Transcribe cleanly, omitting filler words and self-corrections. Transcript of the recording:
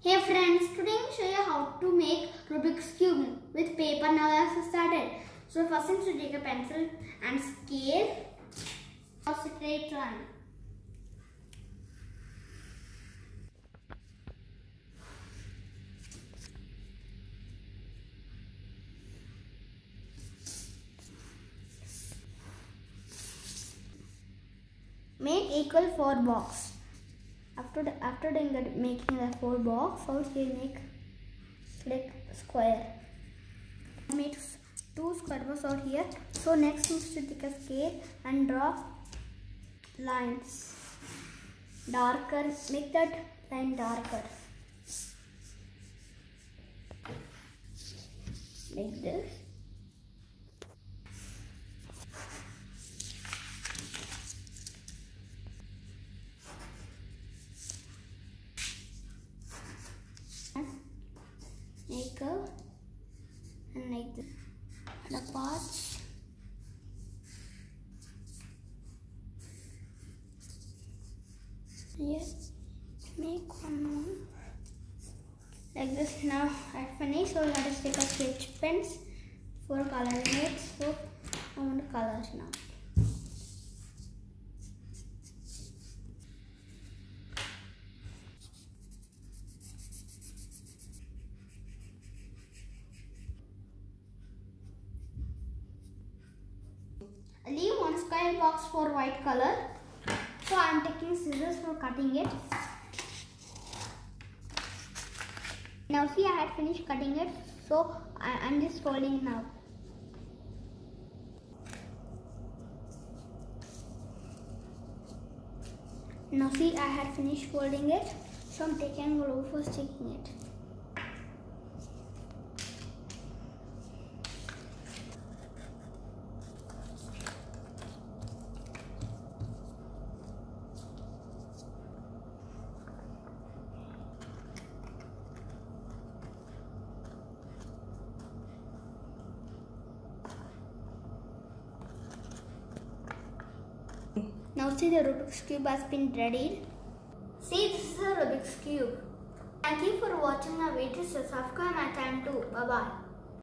Hey friends, today I will show you how to make Rubik's Cube with paper. Now let's start. So first thing to take a pencil and scale a straight line. Make equal 4 boxes. After doing that, making the 4 box, also you make like square. Make 2 square boxes out here. So next is to take a scale and draw lines. Darker, make that line darker. Like this. Make a and like this. The parts. Yes, make one more like this. Now I finished, so let us take a sketch pens for coloring it. So I want to color now. Leave one square box for white color. So I am taking scissors for cutting it. Now see, I had finished cutting it, so I am just folding now. Now see, I had finished folding it, so I am taking glue for sticking it. Now see, the Rubik's Cube has been ready. See, this is a Rubik's Cube. Thank you for watching my video. Subscribe my channel too. Bye bye.